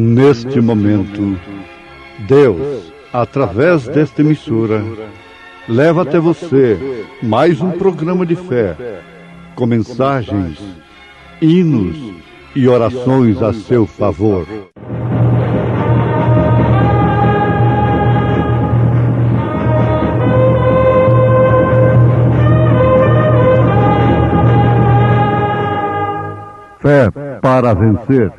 Neste momento, Deus, através desta emissora, leva até você mais um programa de fé, com mensagens, hinos e orações a seu favor. Fé para vencer.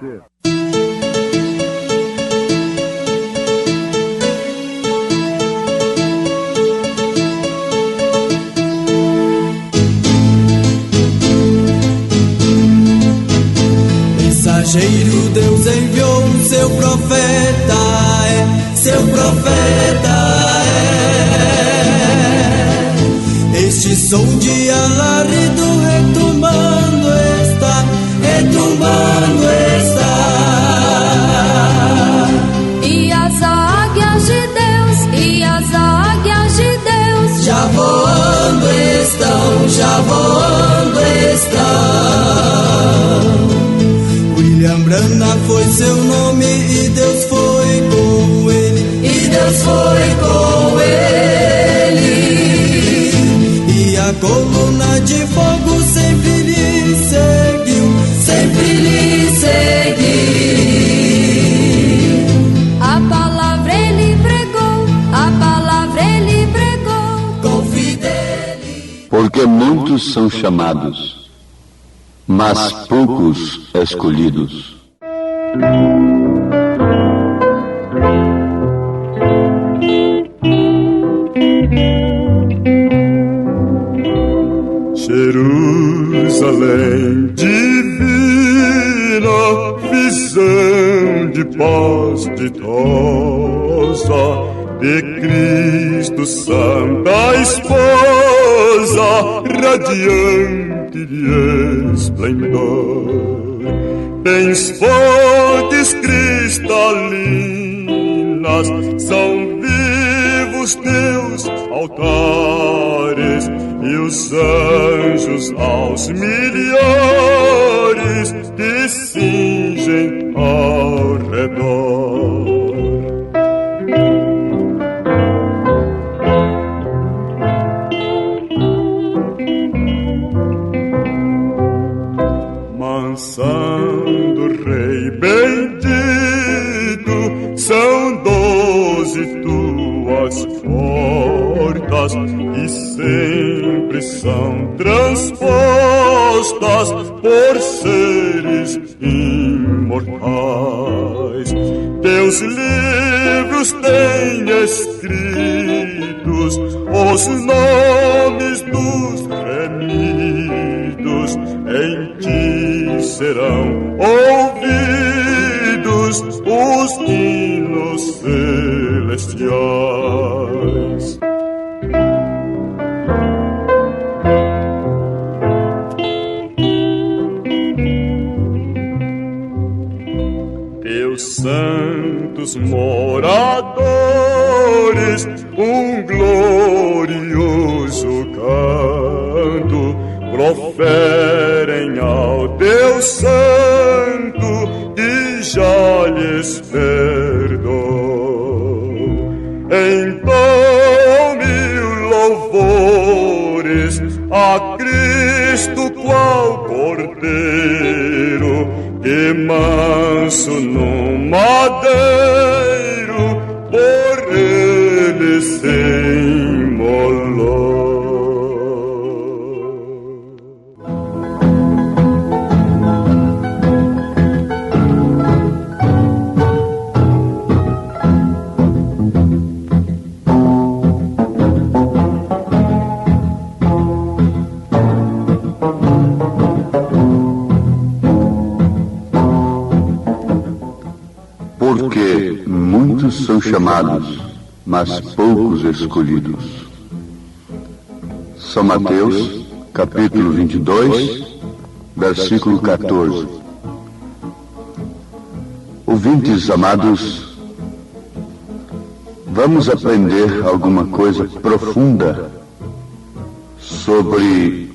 Mensageiro, Deus enviou seu profeta, seu profeta Este som de alarido retumbando está, retumbando está. E as águias de Deus, e as águias de Deus já voando estão, já voando estão. William Branham foi seu nome e Deus foi com ele, e Deus foi com ele. E a coluna de fogo sempre lhe seguiu, sempre lhe seguiu. A palavra ele pregou, a palavra ele pregou com fidelidade. Porque muitos são chamados, mas poucos escolhidos. Jerusalém divina, visão de paz ditosa, de Cristo santa esposa, radiante de esplendor. Tens fontes cristalinas, são vivos teus altares, e os anjos aos milhares te cingem ao redor. Mansão do Rei bendito, são 12 tuas portas, e sempre são transpostas por seres imortais. Teus livros têm escritos os nomes dos remidos, em ti serão ouvidos os hinos celestiais. Teus santos moradores, um glorioso canto proferem ao teu santo que já lhes perdoou. Então mil louvores a Cristo qual cordeiro, que manso no madeiro por ele se imolou. Porque muitos são chamados, mas poucos escolhidos. São Mateus, capítulo 22, versículo 14. Ouvintes amados, vamos aprender alguma coisa profunda sobre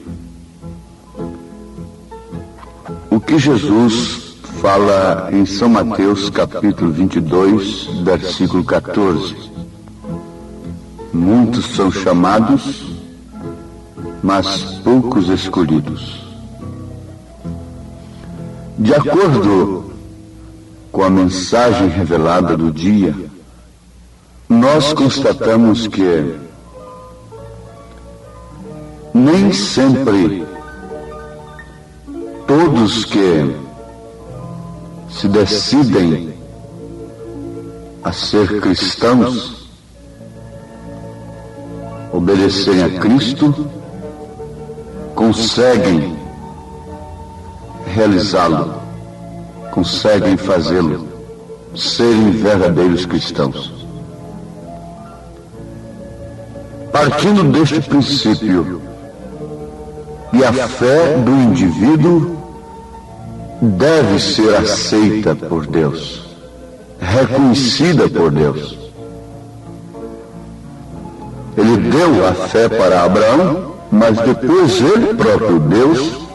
o que Jesus fala em São Mateus, capítulo 22, versículo 14. Muitos são chamados, mas poucos escolhidos. De acordo com a mensagem revelada do dia, nós constatamos que nem sempre todos que se decidem a ser cristãos, obedecerem a Cristo, conseguem realizá-lo, conseguem fazê-lo, serem verdadeiros cristãos. Partindo deste princípio, e a fé do indivíduo deve ser aceita por Deus, reconhecida por Deus. Ele deu a fé para Abraão, mas depois ele próprio, Deus,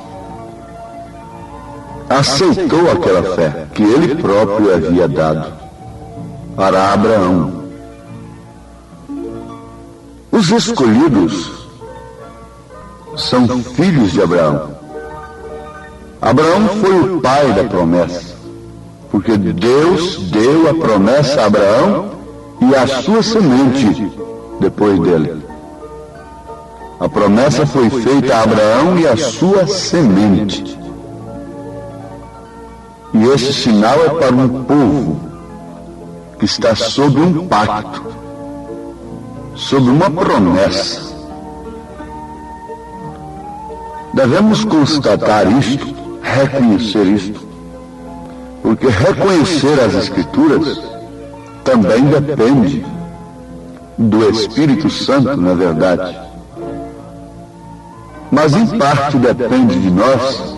aceitou aquela fé que ele próprio havia dado para Abraão. Os escolhidos são filhos de Abraão. Abraão foi o pai da promessa, porque Deus deu a promessa a Abraão e a sua semente depois dele. A promessa foi feita a Abraão e a sua semente. E esse sinal é para um povo que está sob um pacto, sob uma promessa. Devemos constatar isto, reconhecer isto, porque reconhecer as Escrituras também depende do Espírito Santo, na verdade. Mas em parte depende de nós,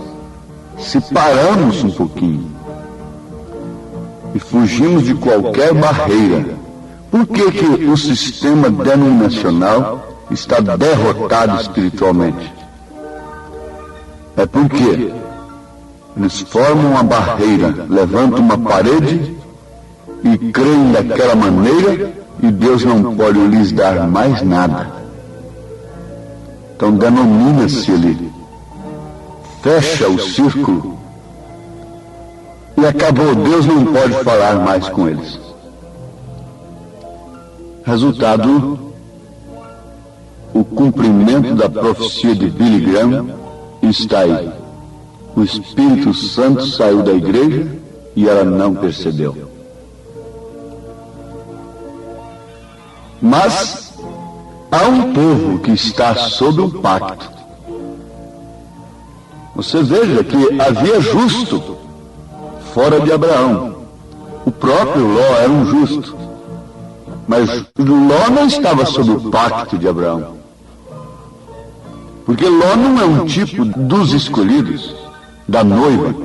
se paramos um pouquinho e fugimos de qualquer barreira. Por que o sistema denominacional está derrotado espiritualmente? É porque eles formam uma barreira, levantam uma parede e creem daquela maneira e Deus não pode lhes dar mais nada. Então denomina-se ali, fecha o círculo e acabou, Deus não pode falar mais com eles. Resultado, o cumprimento da profecia de Billy Graham está aí. O Espírito Santo saiu da igreja e ela não percebeu. Mas há um povo que está sob um pacto. Você veja que havia justo fora de Abraão. O próprio Ló era um justo. Mas Ló não estava sob o pacto de Abraão. Porque Ló não é um tipo dos escolhidos, da noiva.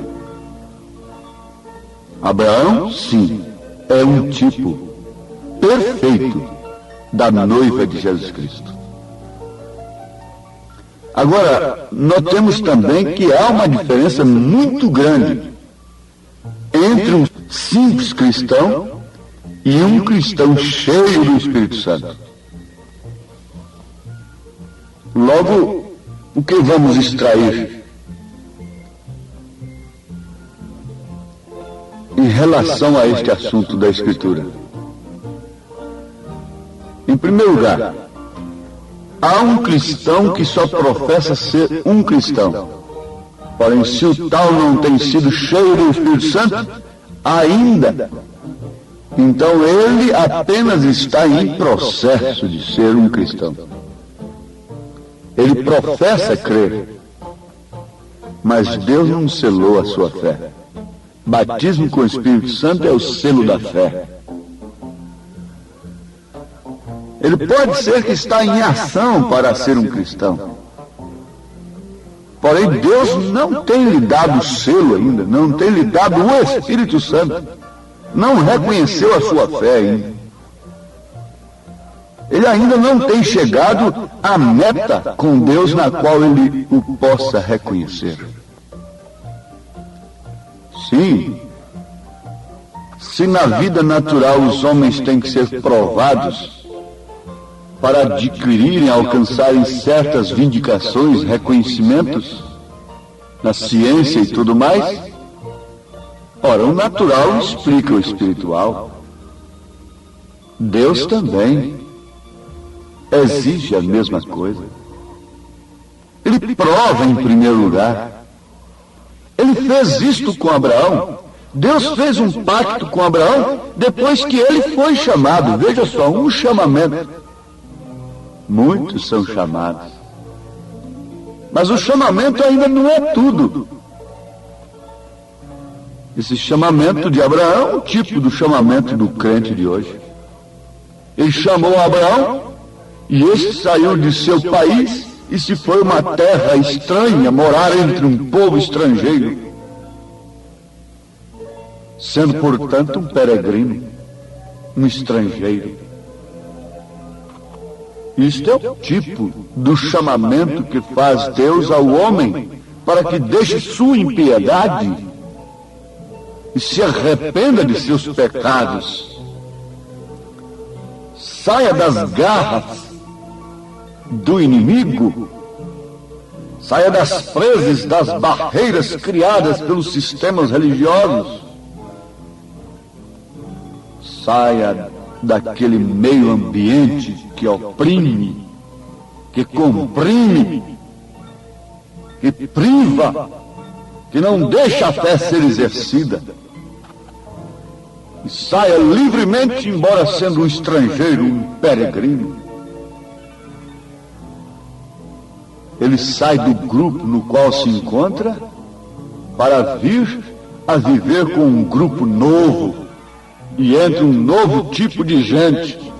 Abraão, sim, é um tipo perfeito da noiva de Jesus Cristo. Agora, notemos também que há uma diferença muito grande entre um simples cristão e um cristão cheio do Espírito Santo. Logo, o que vamos extrair em relação a este assunto da Escritura? Em primeiro lugar, há um cristão que só professa ser um cristão. Porém, se o tal não tem sido cheio do Espírito Santo, ainda, então ele apenas está em processo de ser um cristão. Ele professa crer, mas Deus não selou a sua fé. Batismo com o Espírito Santo é o selo da fé. Ele pode ser que está em ação para ser um cristão. Porém, Deus não tem lhe dado o selo ainda, não tem lhe dado o Espírito Santo. Não reconheceu a sua fé ainda. Ele ainda não tem chegado à meta com Deus na qual ele o possa reconhecer. Sim, Se na vida natural os homens têm que ser provados para adquirirem, alcançarem certas vindicações, reconhecimentos na ciência e tudo mais, ora, o natural explica o espiritual. Deus também exige a mesma coisa. Ele prova em primeiro lugar. Ele fez isto com Abraão. Deus fez um pacto com Abraão depois que ele foi chamado. Veja só, um chamamento. Muitos são chamados. Mas o chamamento ainda não é tudo. Esse chamamento de Abraão é o tipo do chamamento do crente de hoje. Ele chamou Abraão e este saiu de seu país e se foi uma terra estranha, morar entre um povo estrangeiro, sendo, portanto, um peregrino, um estrangeiro. Isto é o tipo do chamamento que faz Deus ao homem para que deixe sua impiedade e se arrependa de seus pecados. Saia das garras do inimigo, saia das presas, das barreiras criadas pelos sistemas religiosos, saia daquele meio ambiente que oprime, que comprime, que priva, que não deixa a fé ser exercida. E saia livremente, embora sendo um estrangeiro, um peregrino. Ele sai do grupo no qual se encontra para vir a viver com um grupo novo e entre um novo tipo de gente,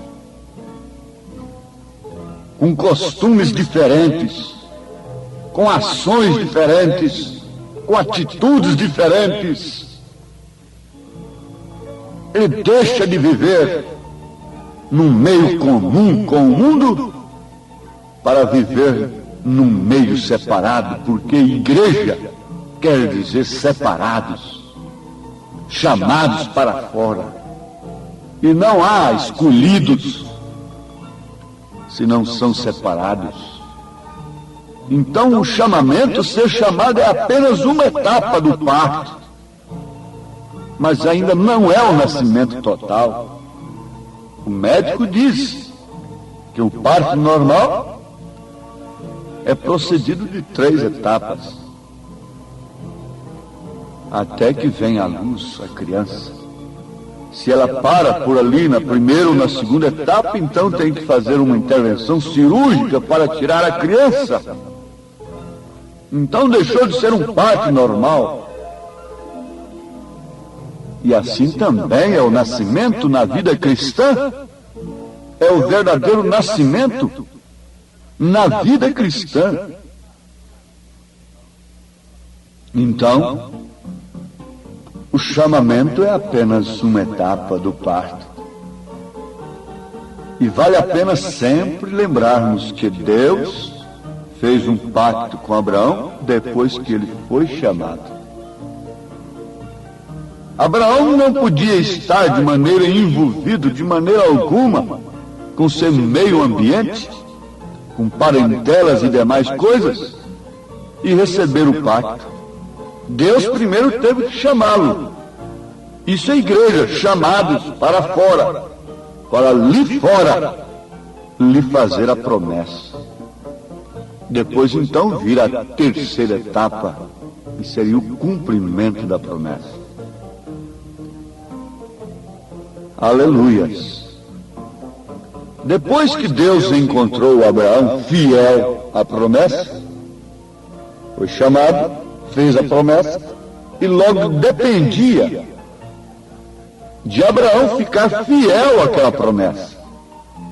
com costumes diferentes, com ações diferentes, com atitudes diferentes. Ele deixa de viver num meio comum com o mundo para viver num meio separado, porque igreja quer dizer separados, chamados para fora. E não há escolhidos se não são separados. Então o chamamento, ser chamado, é apenas uma etapa do parto, mas ainda não é o nascimento total. O médico diz que o parto normal é procedido de 3 etapas, até que vem à luz a criança. Se ela para por ali na primeira ou na segunda etapa, então tem que fazer uma intervenção cirúrgica para tirar a criança. Então deixou de ser um parto normal. E assim também é o nascimento na vida cristã, é o verdadeiro nascimento na vida cristã. Então, o chamamento é apenas uma etapa do parto. E vale a pena sempre lembrarmos que Deus fez um pacto com Abraão depois que ele foi chamado. Abraão não podia estar de maneira envolvido, de maneira alguma, com seu meio ambiente, com parentelas e demais coisas, e receber o pacto. Deus primeiro teve que chamá-lo. Isso é igreja, chamados para fora, para ali fora lhe fazer a promessa. Depois então vir a terceira etapa, que seria o cumprimento da promessa. Aleluias. Depois que Deus encontrou Abraão fiel à promessa, foi chamado, fez a promessa, e logo dependia de Abraão ficar fiel àquela promessa.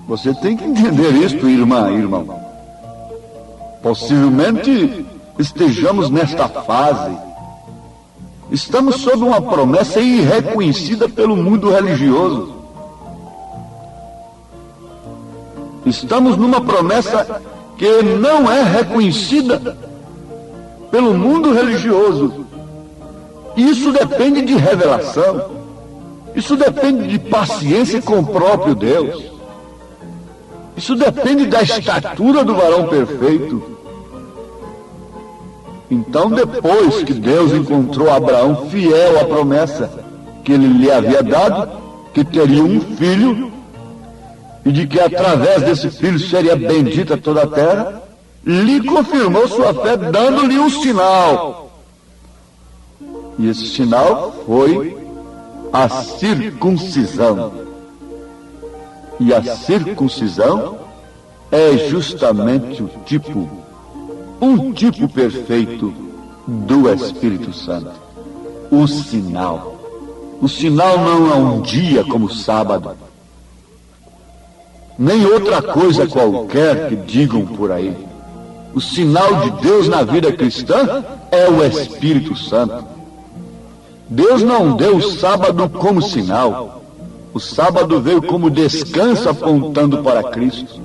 Você tem que entender isto, irmã, irmão. Possivelmente estejamos nesta fase. Estamos sob uma promessa irreconhecida pelo mundo religioso. Estamos numa promessa que não é reconhecida pelo mundo religioso. Isso depende de revelação. Isso depende de paciência com o próprio Deus. Isso depende da estatura do varão perfeito. Então, depois que Deus encontrou Abraão fiel à promessa que ele lhe havia dado, que teria um filho, e de que através desse filho seria bendita toda a terra, lhe confirmou sua fé, dando-lhe um sinal. E esse sinal foi a circuncisão. E a circuncisão é justamente um tipo perfeito do Espírito Santo. O sinal. O sinal não é um dia como o sábado, nem outra coisa qualquer que digam por aí. O sinal de Deus na vida cristã é o Espírito Santo. Deus não deu o sábado como sinal. O sábado veio como descanso apontando para Cristo.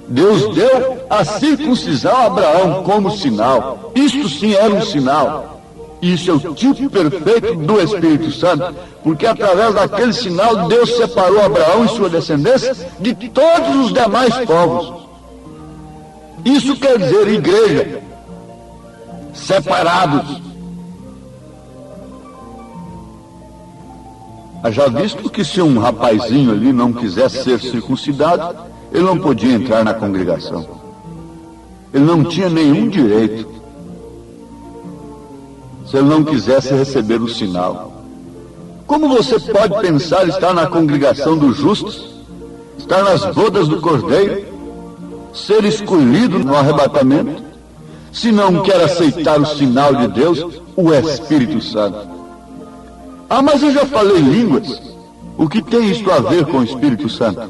Deus deu a circuncisão a Abraão como sinal. Isto sim era um sinal. Isso é o tipo perfeito do Espírito Santo, porque através daquele sinal Deus separou Abraão e sua descendência de todos os demais povos. Isso quer dizer igreja, separados. Já visto que se um rapazinho ali não quisesse ser circuncidado, ele não podia entrar na congregação. Ele não tinha nenhum direito se ele não quisesse receber o sinal. Como você pode pensar estar na congregação dos justos, estar nas bodas do Cordeiro, ser escolhido no arrebatamento, se não quer aceitar o sinal de Deus, o Espírito Santo? Ah, mas eu já falei línguas. O que tem isto a ver com o Espírito Santo?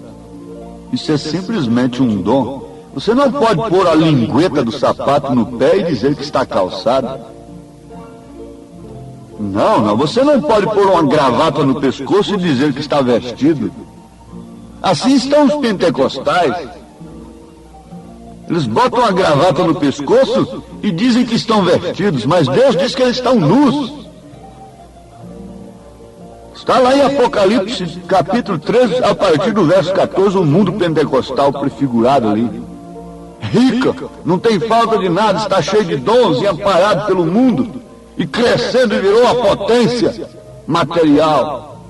Isso é simplesmente um dom. Você não pode pôr a lingueta do sapato no pé e dizer que está calçado. Não, você não pode pôr uma gravata no pescoço e dizer que está vestido. Assim estão os pentecostais. Eles botam a gravata no pescoço e dizem que estão vestidos, mas Deus diz que eles estão nus. Está lá em Apocalipse, capítulo 13, a partir do verso 14, o mundo pentecostal prefigurado ali. Rica, não tem falta de nada, está cheio de dons e amparado pelo mundo. E crescendo e virou a potência material.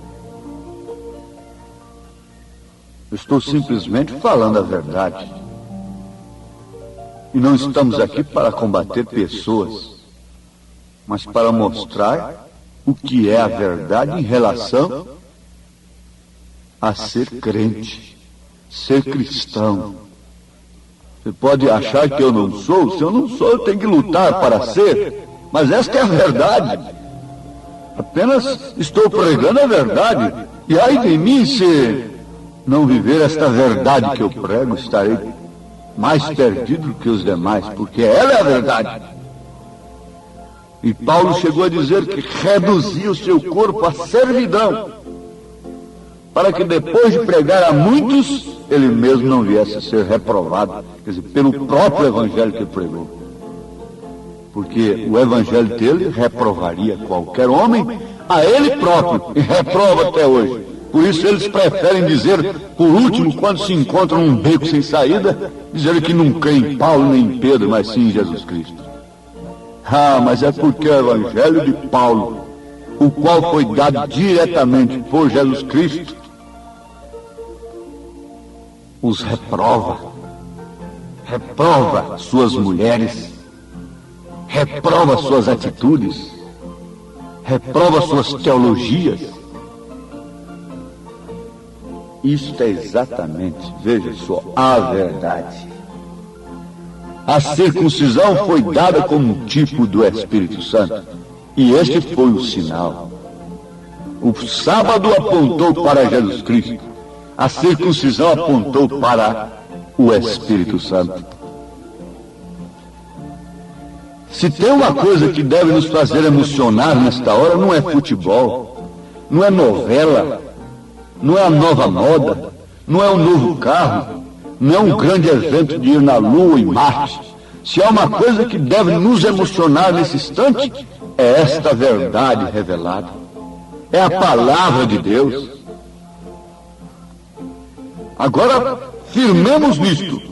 Eu estou simplesmente falando a verdade. E não estamos aqui para combater pessoas, mas para mostrar o que é a verdade em relação a ser crente, ser cristão. Você pode achar que eu não sou. Se eu não sou, eu tenho que lutar para ser. Mas esta é a verdade. Apenas estou pregando a verdade. E ai de mim se não viver esta verdade que eu prego, estarei mais perdido do que os demais, porque ela é a verdade. E Paulo chegou a dizer que reduzia o seu corpo à servidão, para que depois de pregar a muitos, ele mesmo não viesse a ser reprovado, quer dizer, pelo próprio evangelho que pregou. Porque o evangelho dele reprovaria qualquer homem, a ele próprio, e reprova até hoje. Por isso eles preferem dizer, por último, quando se encontram num beco sem saída, dizer que não crê em Paulo nem em Pedro, mas sim em Jesus Cristo. Ah, mas é porque o evangelho de Paulo, o qual foi dado diretamente por Jesus Cristo, os reprova suas mulheres, reprova suas atitudes, reprova suas teologias. Isto é exatamente, veja só, a verdade. A circuncisão foi dada como um tipo do Espírito Santo, e este foi o sinal. O sábado apontou para Jesus Cristo, a circuncisão apontou para o Espírito Santo. Se tem uma coisa que deve nos fazer emocionar nesta hora, não é futebol, não é novela, não é a nova moda, não é um novo carro, não é um grande evento de ir na Lua e Marte. Se há uma coisa que deve nos emocionar nesse instante, é esta verdade revelada. é a palavra de Deus. Agora, firmemos nisto.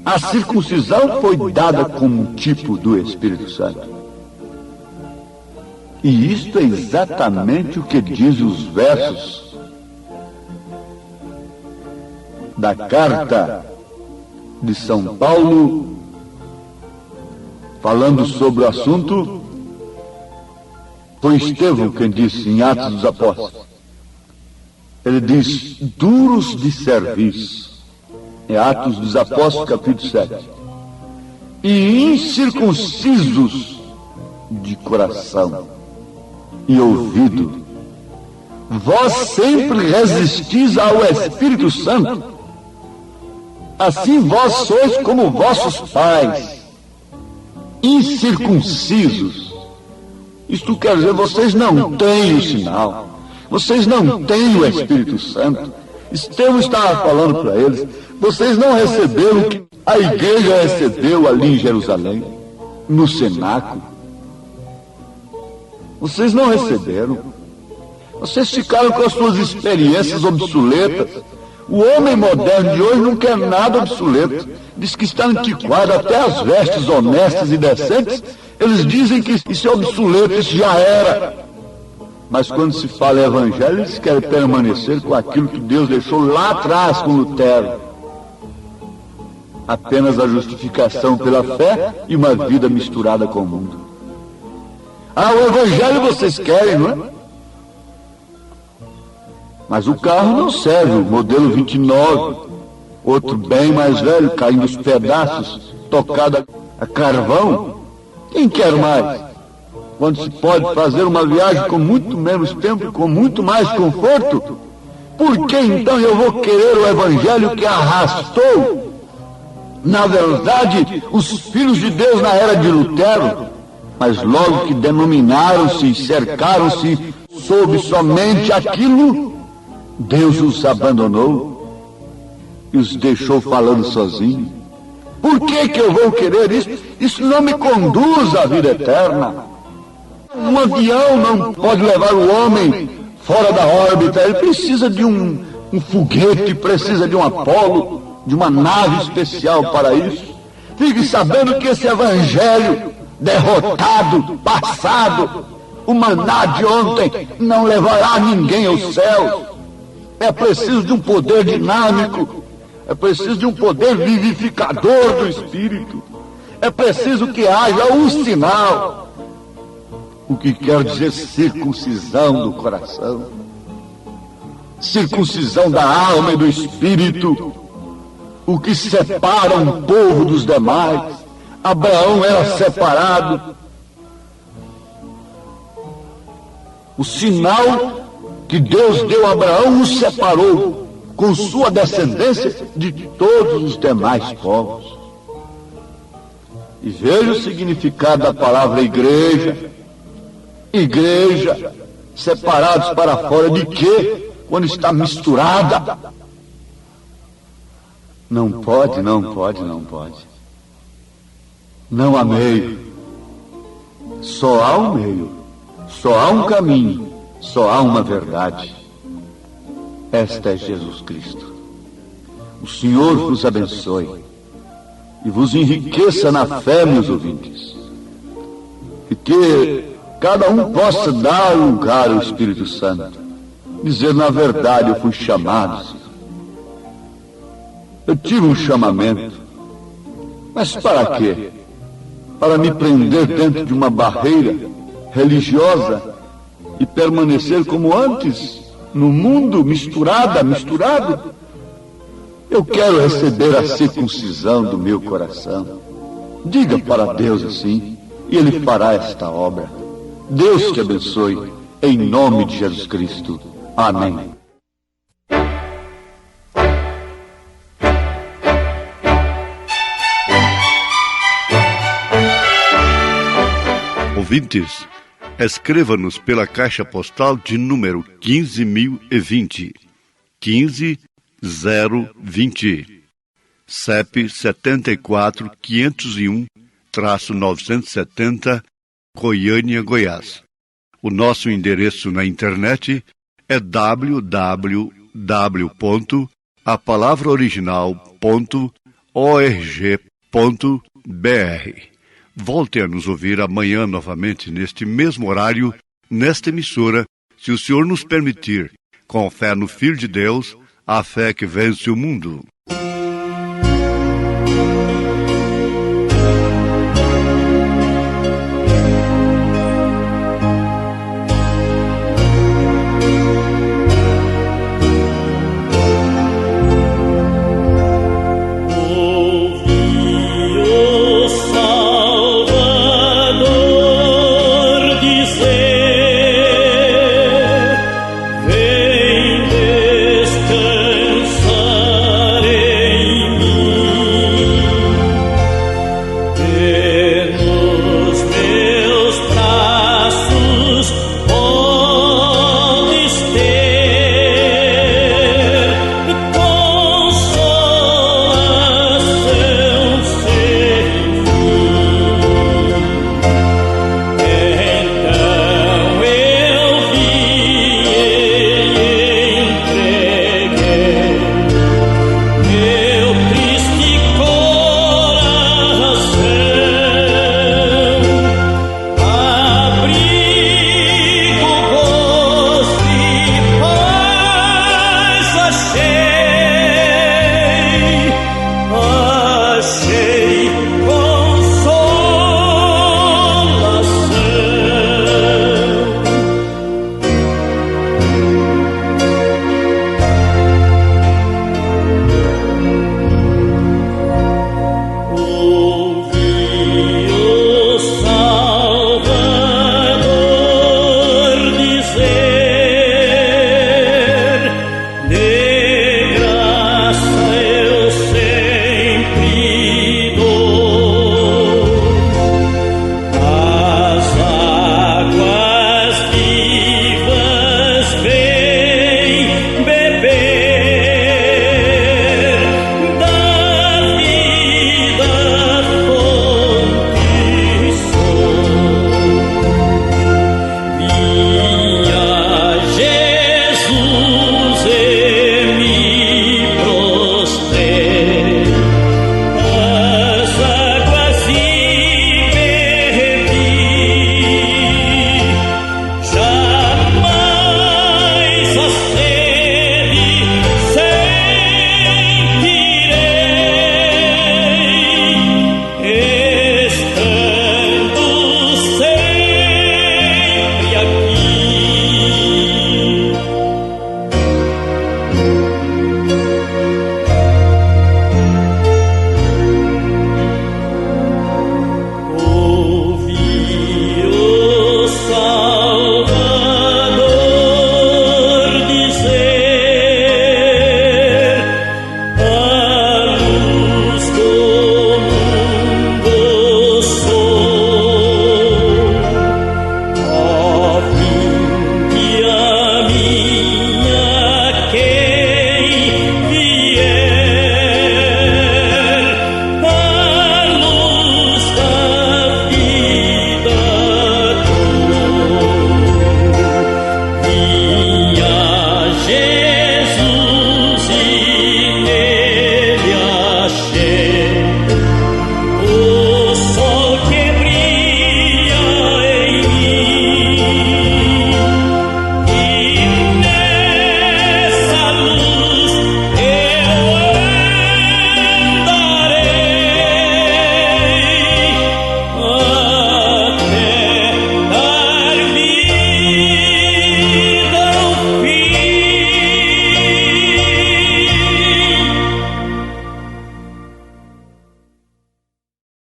A circuncisão foi dada como tipo do Espírito Santo. E isto é exatamente o que diz os versos da carta de São Paulo, falando sobre o assunto. Foi Estevão quem disse em Atos dos Apóstolos. Ele diz, duros de serviço. É Atos dos Apóstolos, capítulo 7. E incircuncisos de coração e ouvido. Vós sempre resistis ao Espírito Santo. Assim vós sois como vossos pais, incircuncisos. Isto quer dizer, vocês não têm o sinal, vocês não têm o Espírito Santo. Estevão estava falando para eles, vocês não receberam o que a igreja recebeu ali em Jerusalém, no cenáculo. Vocês não receberam. Vocês ficaram com as suas experiências obsoletas. O homem moderno de hoje não quer nada obsoleto. Diz que está antiquado, até as vestes honestas e decentes. Eles dizem que isso é obsoleto, isso já era. Mas quando se fala em evangelho, eles querem permanecer com aquilo que Deus deixou lá atrás com Lutero. Apenas a justificação pela fé e uma vida misturada com o mundo. Ah, o evangelho vocês querem, não é? Mas o carro não serve, o modelo 29, outro bem mais velho, caindo os pedaços, tocado a carvão. Quem quer mais? Quando se pode fazer uma viagem com muito menos tempo, com muito mais conforto, por que então eu vou querer o evangelho que arrastou, na verdade, os filhos de Deus na era de Lutero, mas logo que denominaram-se e cercaram-se sob somente aquilo, Deus os abandonou e os deixou falando sozinhos. Por que eu vou querer isso? Isso não me conduz à vida eterna. Um avião não pode levar o homem fora da órbita. Ele precisa de um foguete, precisa de um Apolo, de uma nave especial para isso. Fique sabendo que esse evangelho derrotado, passado, o maná de ontem, não levará ninguém ao céu. É preciso de um poder dinâmico, é preciso de um poder vivificador do Espírito, é preciso que haja um sinal, o que quer dizer circuncisão do coração, circuncisão da alma e do Espírito, o que separa um povo dos demais. Abraão era separado. O sinal que Deus deu a Abraão o separou com sua descendência de todos os demais povos. E veja o significado da palavra igreja. Igreja, separados para fora de quê? Quando está misturada. Não pode, não pode, não pode. Não há meio. Só há um meio. Só há um caminho. Só há uma verdade. Esta é Jesus Cristo. O Senhor vos abençoe e vos enriqueça na fé, meus ouvintes. E que cada um possa dar lugar ao Espírito Santo. Dizer, na verdade, eu fui chamado. Eu tive um chamamento. Mas para quê? Para me prender dentro de uma barreira religiosa e permanecer como antes, no mundo, misturado? Eu quero receber a circuncisão do meu coração. Diga para Deus assim, e Ele fará esta obra. Deus te abençoe, em nome de Jesus Cristo. Amém. Ouvintes, escreva-nos pela caixa postal de número 15.020, 15020, CEP 74.501-970, Goiânia, Goiás. O nosso endereço na internet é www.apalavraoriginal.org.br. Volte a nos ouvir amanhã novamente, neste mesmo horário, nesta emissora, se o Senhor nos permitir, com fé no Filho de Deus, a fé que vence o mundo.